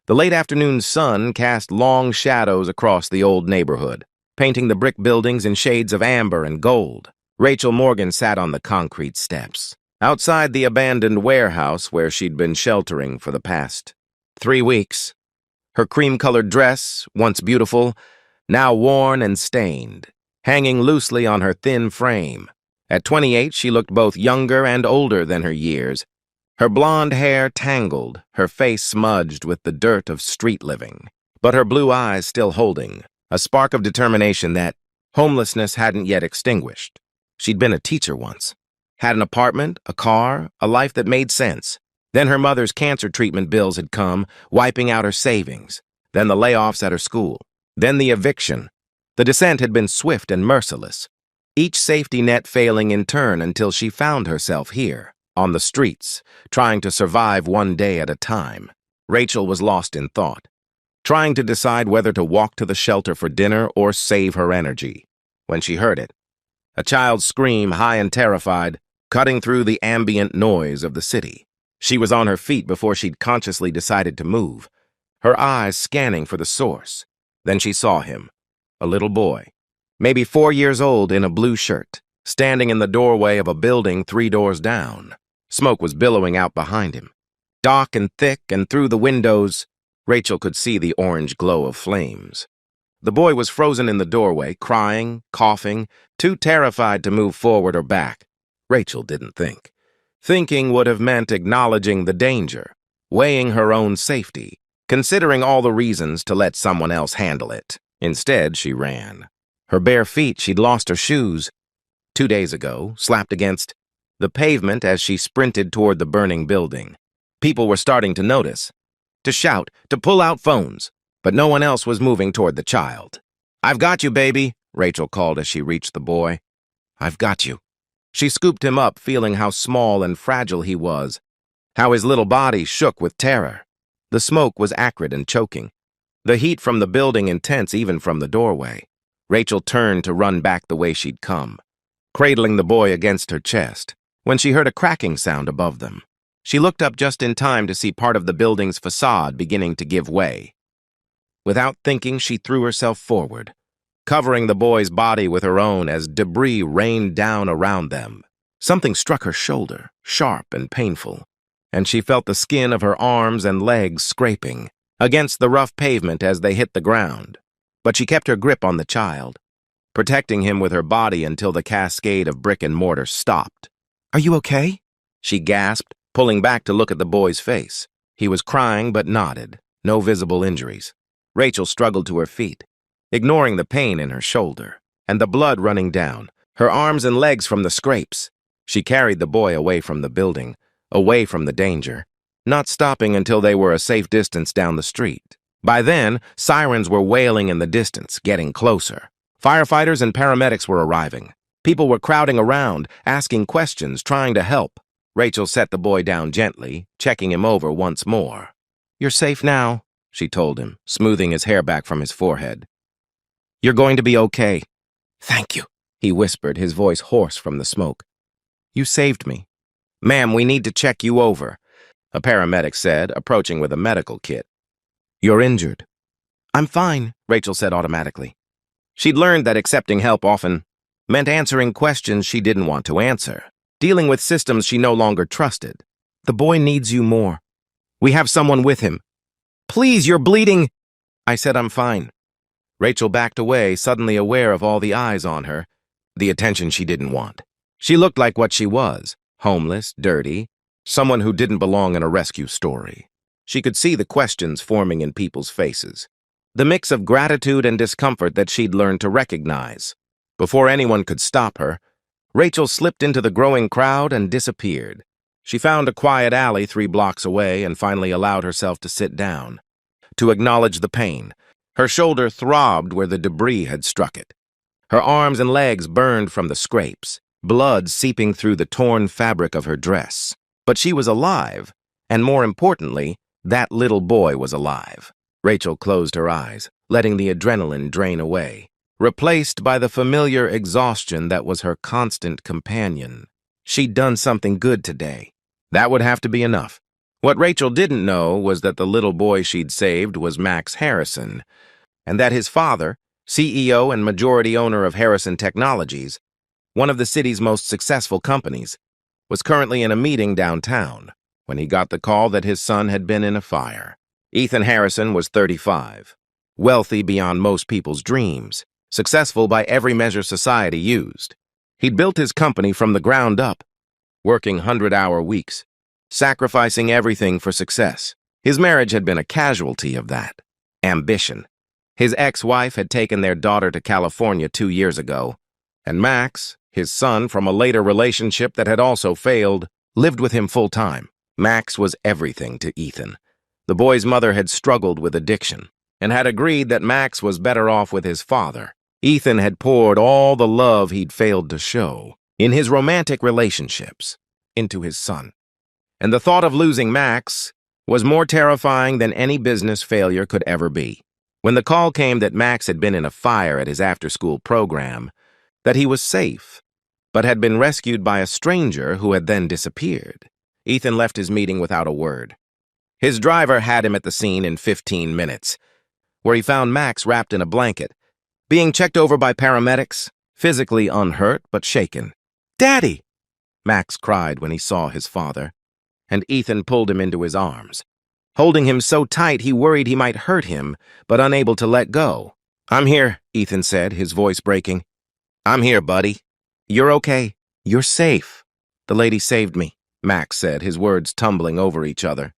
The late afternoon sun cast long shadows across the old neighborhood, painting the brick buildings in shades of amber and gold. Rachel Morgan sat on the concrete steps, outside the abandoned warehouse where she'd been sheltering for the past 3 weeks. Her cream-colored dress, once beautiful, now worn and stained, hanging loosely on her thin frame. At 28, she looked both younger and older than her years, her blonde hair tangled, her face smudged with the dirt of street living, but her blue eyes still holding a spark of determination that homelessness hadn't yet extinguished. She'd been a teacher once, had an apartment, a car, a life that made sense. Then her mother's cancer treatment bills had come, wiping out her savings. Then the layoffs at her school. Then the eviction. The descent had been swift and merciless, each safety net failing in turn until she found herself here, on the streets, trying to survive one day at a time. Rachel was lost in thought, trying to decide whether to walk to the shelter for dinner or save her energy, when she heard it. A child's scream, high and terrified, cutting through the ambient noise of the city. She was on her feet before she'd consciously decided to move, her eyes scanning for the source. Then she saw him, a little boy, maybe 4 years old in a blue shirt, standing in the doorway of a building 3 doors down. Smoke was billowing out behind him. Dark and thick, and through the windows, Rachel could see the orange glow of flames. The boy was frozen in the doorway, crying, coughing, too terrified to move forward or back. Rachel didn't think. Thinking would have meant acknowledging the danger, weighing her own safety, considering all the reasons to let someone else handle it. Instead, she ran. Her bare feet, she'd lost her shoes 2 days ago, slapped against the pavement as she sprinted toward the burning building. People were starting to notice, to shout, to pull out phones, but no one else was moving toward the child. "I've got you, baby," Rachel called as she reached the boy. "I've got you." She scooped him up, feeling how small and fragile he was, how his little body shook with terror. The smoke was acrid and choking, the heat from the building intense even from the doorway. Rachel turned to run back the way she'd come, cradling the boy against her chest, when she heard a cracking sound above them. She looked up just in time to see part of the building's facade beginning to give way. Without thinking, she threw herself forward, covering the boy's body with her own as debris rained down around them. Something struck her shoulder, sharp and painful, and she felt the skin of her arms and legs scraping against the rough pavement as they hit the ground. But she kept her grip on the child, protecting him with her body until the cascade of brick and mortar stopped. "Are you okay?" she gasped, pulling back to look at the boy's face. He was crying but nodded, no visible injuries. Rachel struggled to her feet, ignoring the pain in her shoulder and the blood running down her arms and legs from the scrapes. She carried the boy away from the building, away from the danger, not stopping until they were a safe distance down the street. By then, sirens were wailing in the distance, getting closer. Firefighters and paramedics were arriving. People were crowding around, asking questions, trying to help. Rachel set the boy down gently, checking him over once more. "You're safe now," she told him, smoothing his hair back from his forehead. "You're going to be okay." "Thank you," he whispered, his voice hoarse from the smoke. "You saved me." "Ma'am, we need to check you over," a paramedic said, approaching with a medical kit. "You're injured." "I'm fine," Rachel said automatically. She'd learned that accepting help often meant answering questions she didn't want to answer, dealing with systems she no longer trusted. "The boy needs you more. We have someone with him." "Please, you're bleeding." I said I'm fine. Rachel backed away, suddenly aware of all the eyes on her, the attention she didn't want. She looked like what she was, homeless, dirty, someone who didn't belong in a rescue story. She could see the questions forming in people's faces, the mix of gratitude and discomfort that she'd learned to recognize. Before anyone could stop her, Rachel slipped into the growing crowd and disappeared. She found a quiet alley 3 blocks away and finally allowed herself to sit down, to acknowledge the pain. Her shoulder throbbed where the debris had struck it. Her arms and legs burned from the scrapes, blood seeping through the torn fabric of her dress. But she was alive, and more importantly, that little boy was alive. Rachel closed her eyes, letting the adrenaline drain away, replaced by the familiar exhaustion that was her constant companion. She'd done something good today. That would have to be enough. What Rachel didn't know was that the little boy she'd saved was Max Harrison, and that his father, CEO and majority owner of Harrison Technologies, one of the city's most successful companies, was currently in a meeting downtown when he got the call that his son had been in a fire. Ethan Harrison was 35, wealthy beyond most people's dreams, successful by every measure society used. He'd built his company from the ground up, working 100-hour weeks, sacrificing everything for success. His marriage had been a casualty of that. Ambition. His ex-wife had taken their daughter to California 2 years ago, and Max, his son from a later relationship that had also failed, lived with him full-time. Max was everything to Ethan. The boy's mother had struggled with addiction and had agreed that Max was better off with his father. Ethan had poured all the love he'd failed to show in his romantic relationships into his son. And the thought of losing Max was more terrifying than any business failure could ever be. When the call came that Max had been in a fire at his after-school program, that he was safe, but had been rescued by a stranger who had then disappeared, Ethan left his meeting without a word. His driver had him at the scene in 15 minutes, where he found Max wrapped in a blanket, being checked over by paramedics, physically unhurt but shaken. "Daddy!" Max cried when he saw his father, and Ethan pulled him into his arms, holding him so tight he worried he might hurt him, but unable to let go. "I'm here," Ethan said, his voice breaking. "I'm here, buddy. You're okay. You're safe. The lady saved me," Max said, his words tumbling over each other.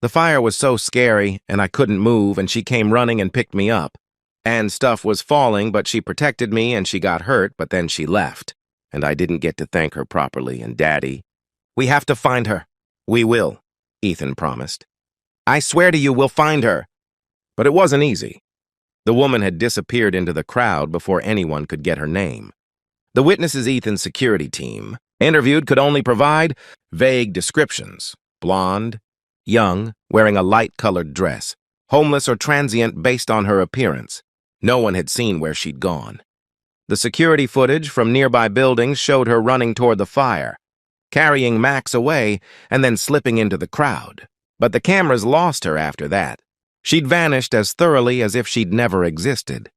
"The fire was so scary, and I couldn't move, and she came running and picked me up. And stuff was falling, but she protected me, and she got hurt, but then she left. And I didn't get to thank her properly, and Daddy. We have to find her." "We will," Ethan promised. "I swear to you we'll find her." But it wasn't easy. The woman had disappeared into the crowd before anyone could get her name. The witnesses Ethan's security team interviewed could only provide vague descriptions. Blonde, young, wearing a light-colored dress, homeless or transient based on her appearance. No one had seen where she'd gone. The security footage from nearby buildings showed her running toward the fire, carrying Max away and then slipping into the crowd. But the cameras lost her after that. She'd vanished as thoroughly as if she'd never existed.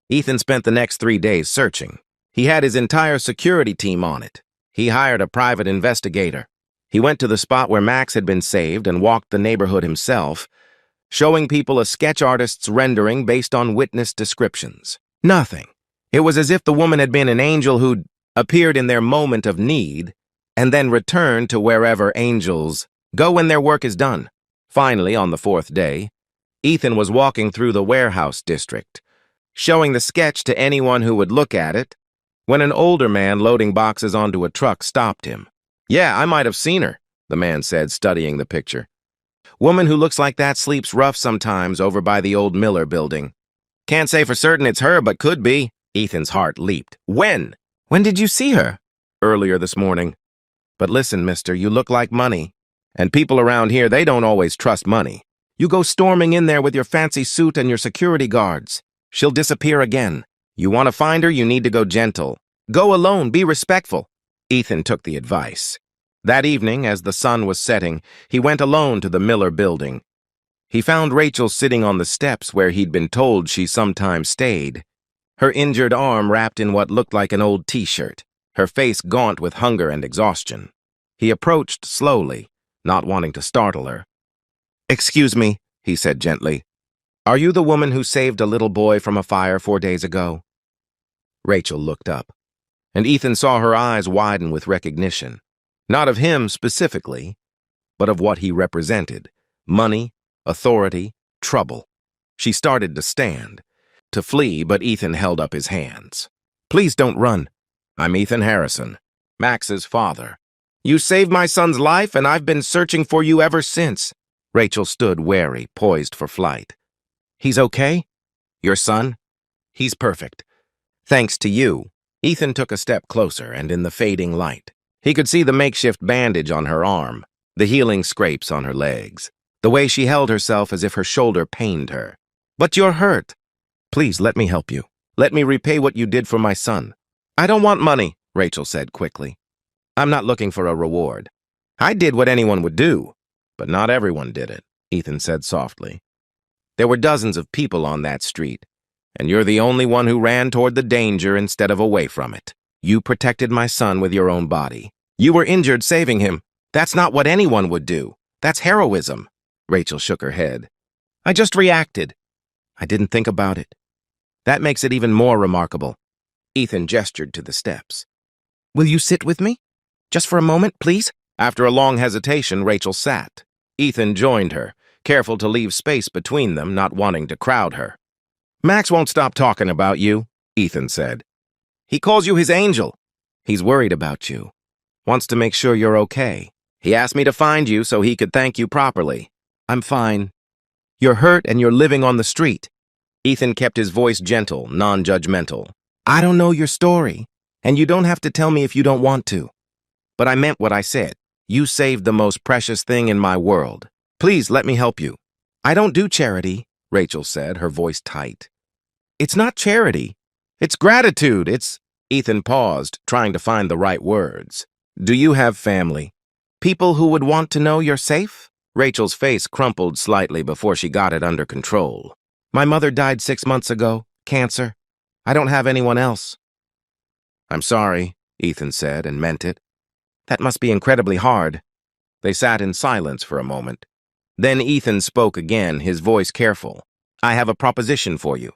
Ethan spent the next 3 days searching. He had his entire security team on it. He hired a private investigator. He went to the spot where Max had been saved and walked the neighborhood himself, showing people a sketch artist's rendering based on witness descriptions. Nothing. It was as if the woman had been an angel who'd appeared in their moment of need and then returned to wherever angels go when their work is done. Finally, on the 4th day, Ethan was walking through the warehouse district, showing the sketch to anyone who would look at it, when an older man loading boxes onto a truck stopped him. "Yeah, I might have seen her," the man said, studying the picture. "Woman who looks like that sleeps rough sometimes over by the old Miller building. Can't say for certain it's her, but could be." Ethan's heart leaped. "When? When did you see her?" "Earlier this morning. But listen, mister, you look like money. And people around here, they don't always trust money. You go storming in there with your fancy suit and your security guards. She'll disappear again. You want to find her, you need to go gentle. Go alone, be respectful." Ethan took the advice. That evening, as the sun was setting, he went alone to the Miller building. He found Rachel sitting on the steps where he'd been told she sometimes stayed, her injured arm wrapped in what looked like an old t-shirt, her face gaunt with hunger and exhaustion. He approached slowly, not wanting to startle her. "Excuse me," he said gently. "Are you the woman who saved a little boy from a fire 4 days ago?" Rachel looked up, and Ethan saw her eyes widen with recognition, not of him specifically, but of what he represented: money, authority, trouble. She started to stand, to flee, but Ethan held up his hands. "Please don't run. I'm Ethan Harrison, Max's father. You saved my son's life, and I've been searching for you ever since." Rachel stood wary, poised for flight. "He's okay? Your son? He's perfect. Thanks to you." Ethan took a step closer, and in the fading light, he could see the makeshift bandage on her arm, the healing scrapes on her legs, the way she held herself as if her shoulder pained her. "But you're hurt. Please let me help you. Let me repay what you did for my son." "I don't want money," Rachel said quickly. "I'm not looking for a reward. I did what anyone would do. But not everyone did it, Ethan said softly. There were dozens of people on that street, and you're the only one who ran toward the danger instead of away from it. You protected my son with your own body. You were injured saving him. That's not what anyone would do. That's heroism. Rachel shook her head. I just reacted. I didn't think about it. That makes it even more remarkable. Ethan gestured to the steps. Will you sit with me? Just for a moment, please? After a long hesitation, Rachel sat. Ethan joined her, careful to leave space between them, not wanting to crowd her. Max won't stop talking about you, Ethan said. He calls you his angel. He's worried about you. Wants to make sure you're okay. He asked me to find you so he could thank you properly. I'm fine. You're hurt and you're living on the street. Ethan kept his voice gentle, non-judgmental. I don't know your story, and you don't have to tell me if you don't want to. But I meant what I said. You saved the most precious thing in my world. Please let me help you. I don't do charity, Rachel said, her voice tight. It's not charity. It's gratitude. Ethan paused, trying to find the right words. Do you have family? People who would want to know you're safe? Rachel's face crumpled slightly before she got it under control. My mother died 6 months ago. Cancer. I don't have anyone else. I'm sorry, Ethan said, and meant it. That must be incredibly hard. They sat in silence for a moment. Then Ethan spoke again, his voice careful. I have a proposition for you.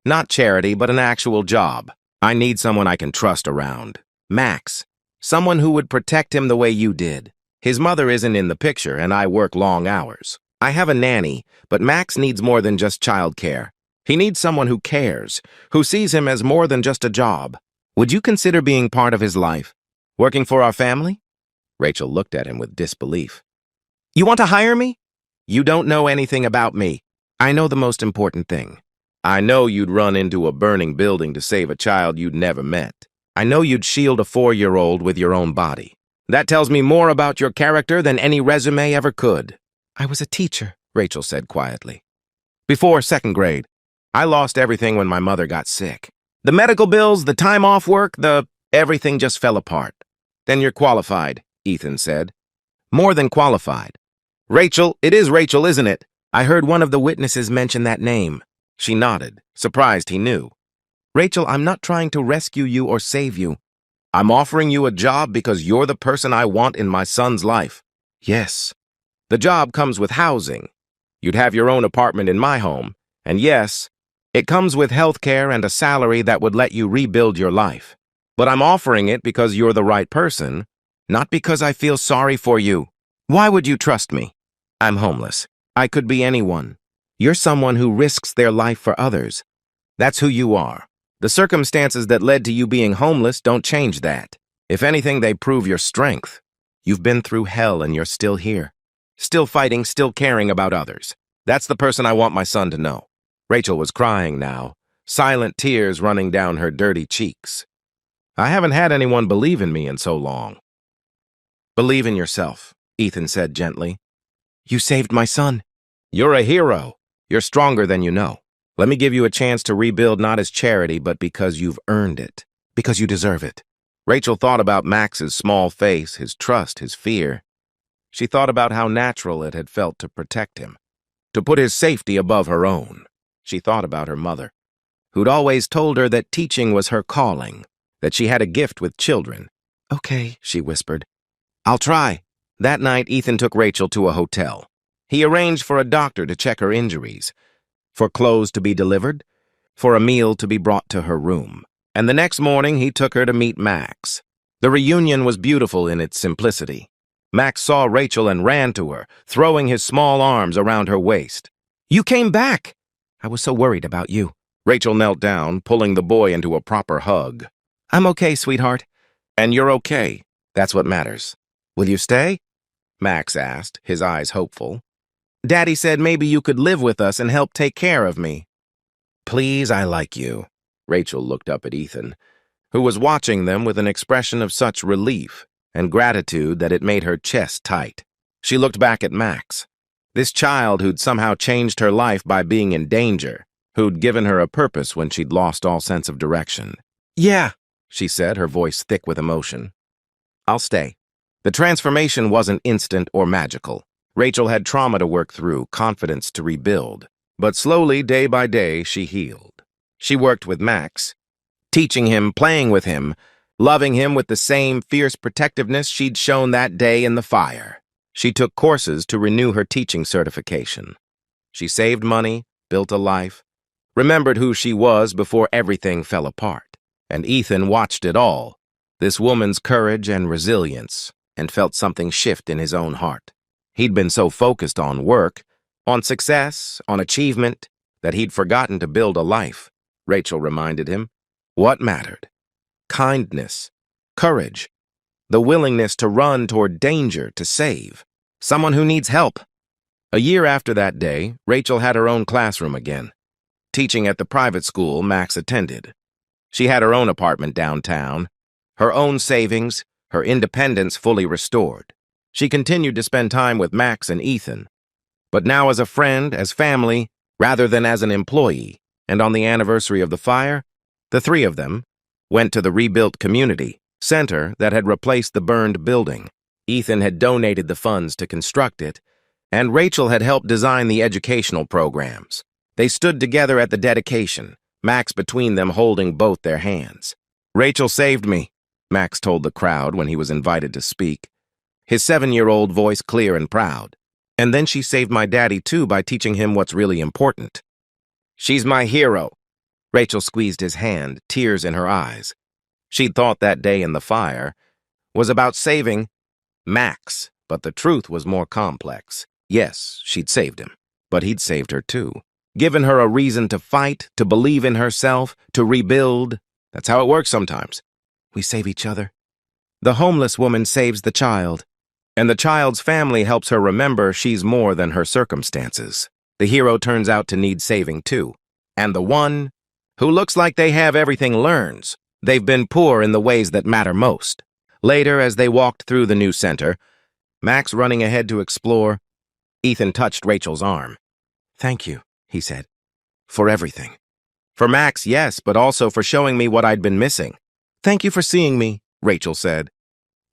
Not charity, but an actual job. I need someone I can trust around. Max. Someone who would protect him the way you did. His mother isn't in the picture, and I work long hours. I have a nanny, but Max needs more than just childcare. He needs someone who cares, who sees him as more than just a job. Would you consider being part of his life? Working for our family? Rachel looked at him with disbelief. You want to hire me? You don't know anything about me. I know the most important thing. I know you'd run into a burning building to save a child you'd never met. I know you'd shield a 4-year-old with your own body. That tells me more about your character than any resume ever could. I was a teacher, Rachel said quietly. Before 2nd grade. I lost everything when my mother got sick. The medical bills, the time off work, everything just fell apart. Then you're qualified, Ethan said. More than qualified. Rachel, it is Rachel, isn't it? I heard one of the witnesses mention that name. She nodded, surprised he knew. Rachel, I'm not trying to rescue you or save you. I'm offering you a job because you're the person I want in my son's life. Yes. The job comes with housing. You'd have your own apartment in my home. And yes, it comes with health care and a salary that would let you rebuild your life. But I'm offering it because you're the right person, not because I feel sorry for you. Why would you trust me? I'm homeless. I could be anyone. You're someone who risks their life for others. That's who you are. The circumstances that led to you being homeless don't change that. If anything, they prove your strength. You've been through hell and you're still here. Still fighting, still caring about others. That's the person I want my son to know. Rachel was crying now, silent tears running down her dirty cheeks. I haven't had anyone believe in me in so long. Believe in yourself, Ethan said gently. You saved my son. You're a hero. You're stronger than you know. Let me give you a chance to rebuild not as charity, but because you've earned it. Because you deserve it. Rachel thought about Max's small face, his trust, his fear. She thought about how natural it had felt to protect him, to put his safety above her own. She thought about her mother, who'd always told her that teaching was her calling, that she had a gift with children. Okay, she whispered. I'll try. That night, Ethan took Rachel to a hotel. He arranged for a doctor to check her injuries, for clothes to be delivered, for a meal to be brought to her room. And the next morning, he took her to meet Max. The reunion was beautiful in its simplicity. Max saw Rachel and ran to her, throwing his small arms around her waist. You came back! I was so worried about you. Rachel knelt down, pulling the boy into a proper hug. I'm okay, sweetheart. And you're okay. That's what matters. Will you stay? Max asked, his eyes hopeful. Daddy said maybe you could live with us and help take care of me. Please, I like you. Rachel looked up at Ethan, who was watching them with an expression of such relief and gratitude that it made her chest tight. She looked back at Max, this child who'd somehow changed her life by being in danger, who'd given her a purpose when she'd lost all sense of direction. Yeah, she said, her voice thick with emotion. I'll stay. The transformation wasn't instant or magical. Rachel had trauma to work through, confidence to rebuild. But slowly, day by day, she healed. She worked with Max, teaching him, playing with him, loving him with the same fierce protectiveness she'd shown that day in the fire. She took courses to renew her teaching certification. She saved money, built a life, remembered who she was before everything fell apart. And Ethan watched it all, this woman's courage and resilience, and felt something shift in his own heart. He'd been so focused on work, on success, on achievement, that he'd forgotten to build a life. Rachel reminded him what mattered: kindness, courage, the willingness to run toward danger to save someone who needs help. A year after that day, Rachel had her own classroom again, teaching at the private school Max attended. She had her own apartment downtown, her own savings, her independence fully restored. She continued to spend time with Max and Ethan, but now as a friend, as family, rather than as an employee. And on the anniversary of the fire, the three of them went to the rebuilt community center that had replaced the burned building. Ethan had donated the funds to construct it, and Rachel had helped design the educational programs. They stood together at the dedication, Max between them holding both their hands. "Rachel saved me," Max told the crowd when he was invited to speak, his 7-year-old voice clear and proud. "And then she saved my daddy too by teaching him what's really important. She's my hero." Rachel squeezed his hand, tears in her eyes. She'd thought that day in the fire was about saving Max, but the truth was more complex. Yes, she'd saved him, but he'd saved her too. Given her a reason to fight, to believe in herself, to rebuild. That's how it works sometimes. We save each other. The homeless woman saves the child, and the child's family helps her remember she's more than her circumstances. The hero turns out to need saving too. And the one who looks like they have everything learns they've been poor in the ways that matter most. Later, as they walked through the new center, Max running ahead to explore, Ethan touched Rachel's arm. "Thank you," he said, "for everything." For Max, yes, but also for showing me what I'd been missing. "Thank you for seeing me," Rachel said.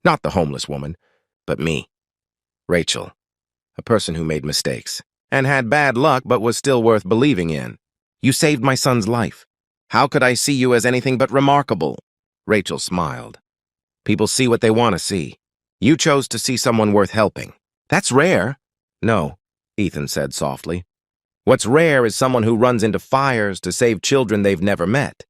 Not the homeless woman, but me. Rachel, a person who made mistakes and had bad luck but was still worth believing in. "You saved my son's life. How could I see you as anything but remarkable?" Rachel smiled. "People see what they want to see. You chose to see someone worth helping. That's rare." "No," Ethan said softly. "What's rare is someone who runs into fires to save children they've never met.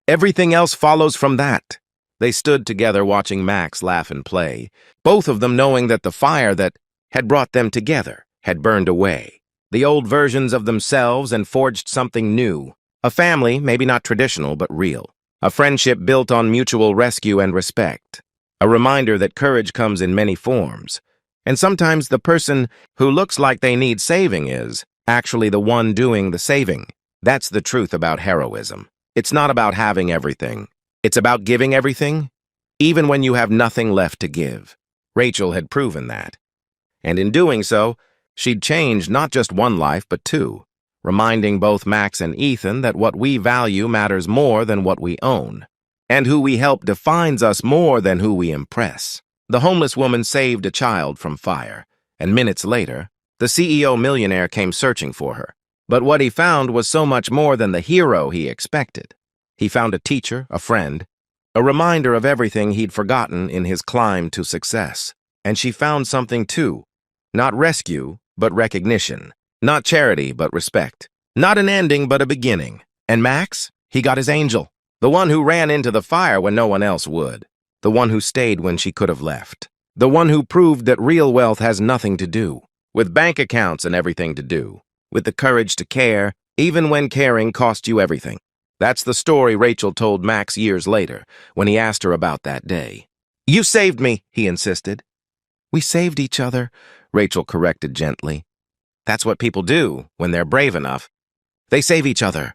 Everything else follows from that." They stood together watching Max laugh and play, both of them knowing that the fire that had brought them together had burned away. The old versions of themselves and forged something new. A family, maybe not traditional, but real. A friendship built on mutual rescue and respect. A reminder that courage comes in many forms. And sometimes the person who looks like they need saving is actually the one doing the saving. That's the truth about heroism. It's not about having everything. It's about giving everything, even when you have nothing left to give. Rachel had proven that. And in doing so, she'd changed not just one life, but two, reminding both Max and Ethan that what we value matters more than what we own, and who we help defines us more than who we impress. The homeless woman saved a child from fire, and minutes later, the CEO millionaire came searching for her. But what he found was so much more than the hero he expected. He found a teacher, a friend, a reminder of everything he'd forgotten in his climb to success. And she found something too. Not rescue, but recognition. Not charity, but respect. Not an ending, but a beginning. And Max? He got his angel. The one who ran into the fire when no one else would. The one who stayed when she could have left. The one who proved that real wealth has nothing to do with bank accounts and everything to do with the courage to care, even when caring cost you everything. That's the story Rachel told Max years later, when he asked her about that day. "You saved me," he insisted. "We saved each other," Rachel corrected gently. "That's what people do when they're brave enough. They save each other."